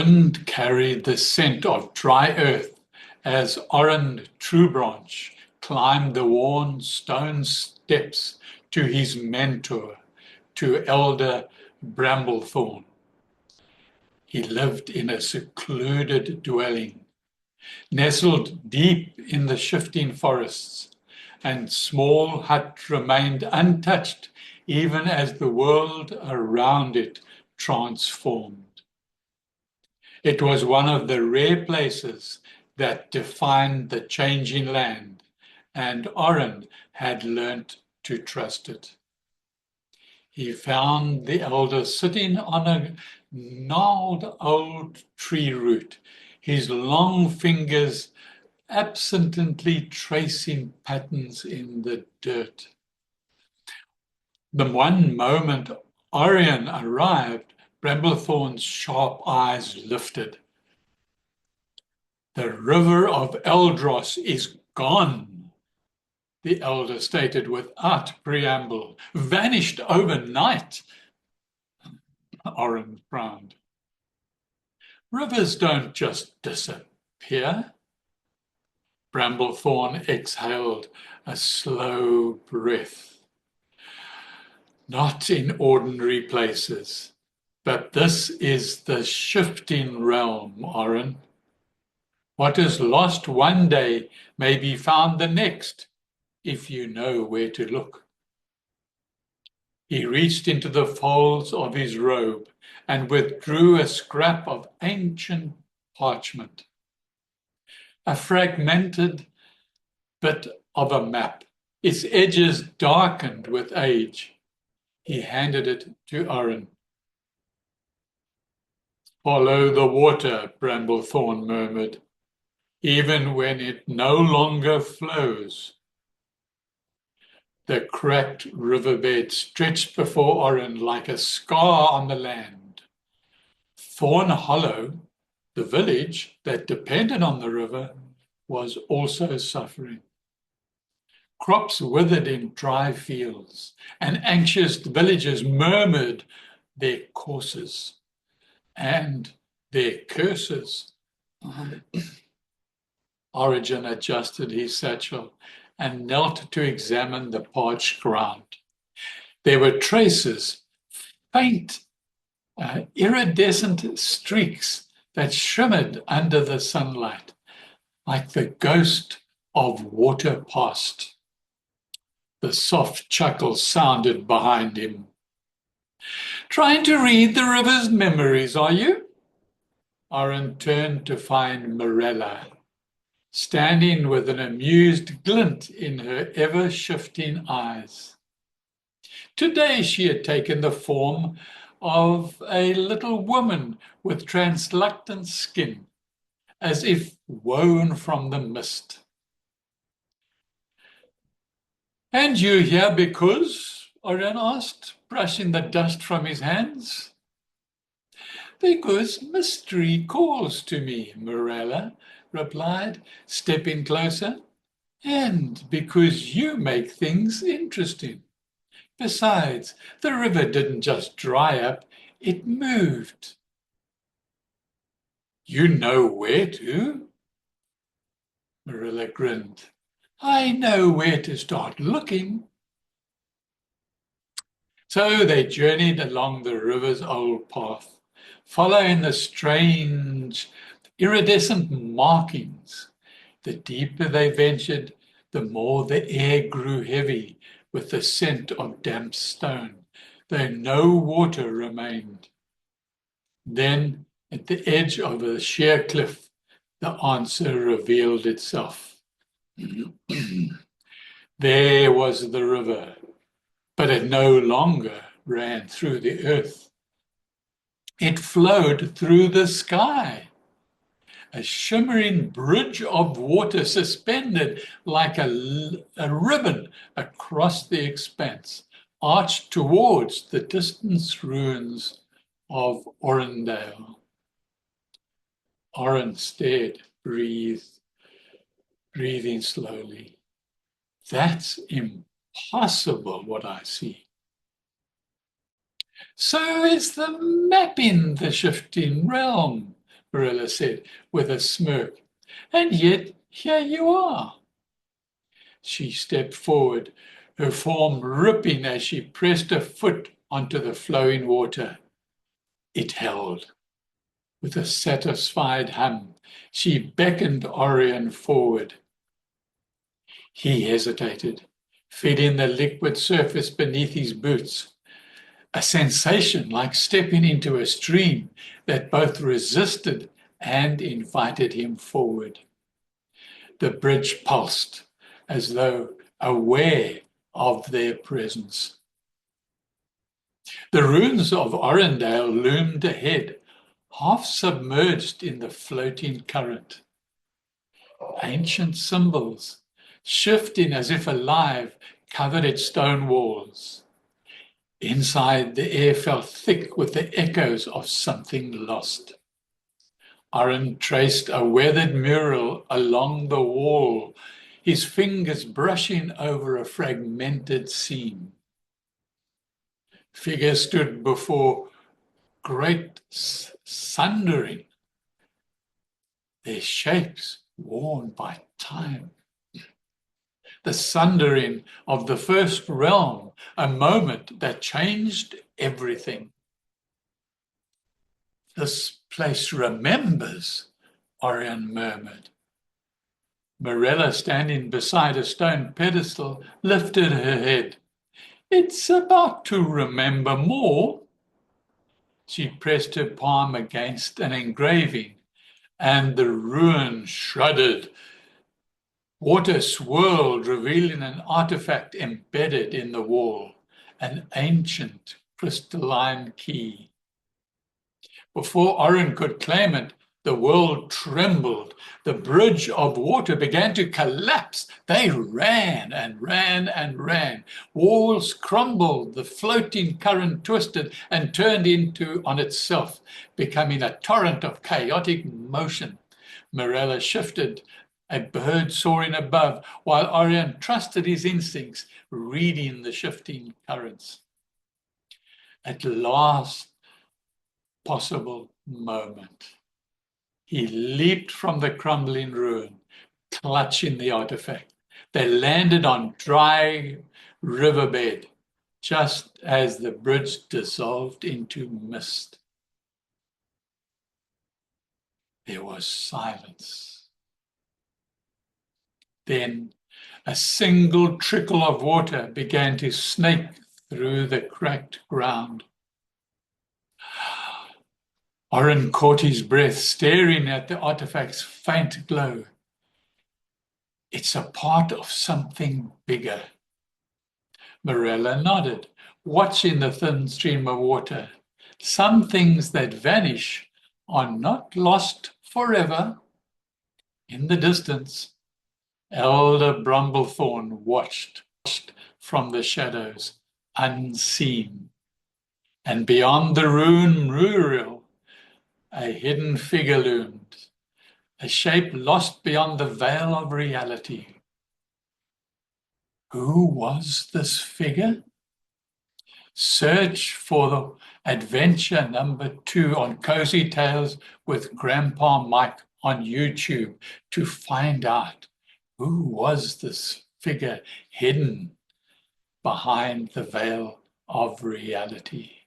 wind carried the scent of dry earth as Orin Truebranch climbed the worn stone steps to his mentor, to Elder Bramblethorn. He lived in a secluded dwelling, nestled deep in the shifting forests, and small hut remained untouched even as the world around it transformed. It was one of the rare places that defined the changing land, and Orin had learnt to trust it. He found the elder sitting on a gnarled old tree root, his long fingers absently tracing patterns in the dirt. The one moment Orin arrived, Bramblethorn's sharp eyes lifted. "The river of Eldros is gone," the elder stated without preamble. "Vanished overnight." Orin frowned. "Rivers don't just disappear." Bramblethorn exhaled a slow breath. "Not in ordinary places, but this is the shifting realm, Orin. What is lost one day may be found the next, if you know where to look." He reached into the folds of his robe and withdrew a scrap of ancient parchment, a fragmented bit of a map, its edges darkened with age. He handed it to Orin. "Follow the water," Bramblethorn murmured, "even when it no longer flows." The cracked riverbed stretched before Orin like a scar on the land. Thorn Hollow, the village that depended on the river, was also suffering. Crops withered in dry fields, and anxious villagers murmured their courses and their curses. Origin adjusted his satchel and knelt to examine the parched ground. There were traces, faint, iridescent streaks that shimmered under the sunlight, like the ghost of water past. The soft chuckle sounded behind him. "Trying to read the river's memories, are you?" Orin turned to find Mirella, standing with an amused glint in her ever-shifting eyes. Today she had taken the form of a little woman with translucent skin, as if woven from the mist. "And you here because?" Orin asked, brushing the dust from his hands. "Because mystery calls to me," Mirella replied, stepping closer. "And because you make things interesting. Besides, the river didn't just dry up, it moved." "You know where to?" Mirella grinned. "I know where to start looking." So they journeyed along the river's old path, following the strange, iridescent markings. The deeper they ventured, the more the air grew heavy with the scent of damp stone, though no water remained. Then, at the edge of a sheer cliff, the answer revealed itself. There was the river, but it no longer ran through the earth. It flowed through the sky, a shimmering bridge of water suspended like a ribbon across the expanse, arched towards the distant ruins of Orindale. Orin stared, breathing slowly. "That's impossible, what I see." "So is the map in the shifting realm," Mirella said with a smirk. And yet here you are. She stepped forward, her form ripping as she pressed a foot onto the flowing water. It held. With a satisfied hum, she beckoned Orin forward. He hesitated, feeling the liquid surface beneath his boots. A sensation like stepping into a stream that both resisted and invited him forward. The bridge pulsed, as though aware of their presence. The ruins of Orindale loomed ahead, half submerged in the floating current. Ancient symbols, shifting as if alive, covered its stone walls. Inside, the air felt thick with the echoes of something lost. Orin traced a weathered mural along the wall, his fingers brushing over a fragmented seam. Figures stood before great sundering, their shapes worn by time. The sundering of the first realm, a moment that changed everything. This place remembers, Orin murmured. Mirella, standing beside a stone pedestal, lifted her head. It's about to remember more. She pressed her palm against an engraving, and the ruin shuddered. Water swirled, revealing an artifact embedded in the wall, an ancient crystalline key. Before Orin could claim it, the world trembled. The bridge of water began to collapse. They ran and ran and ran. Walls crumbled. The floating current twisted and turned on itself, becoming a torrent of chaotic motion. Mirella shifted, a bird soaring above, while Orin trusted his instincts, reading the shifting currents. At last possible moment, he leaped from the crumbling ruin, clutching the artifact. They landed on dry riverbed, just as the bridge dissolved into mist. There was silence. Then a single trickle of water began to snake through the cracked ground. Orin caught his breath, staring at the artifact's faint glow. It's a part of something bigger. Mirella nodded, watching the thin stream of water. Some things that vanish are not lost forever. In the distance, Elder Bramblethorn watched from the shadows, unseen. And beyond the ruin mural, a hidden figure loomed, a shape lost beyond the veil of reality. Who was this figure? Search for the adventure #2 on Cozy Tales with Grandpa Mike on YouTube to find out who was this figure hidden behind the veil of reality.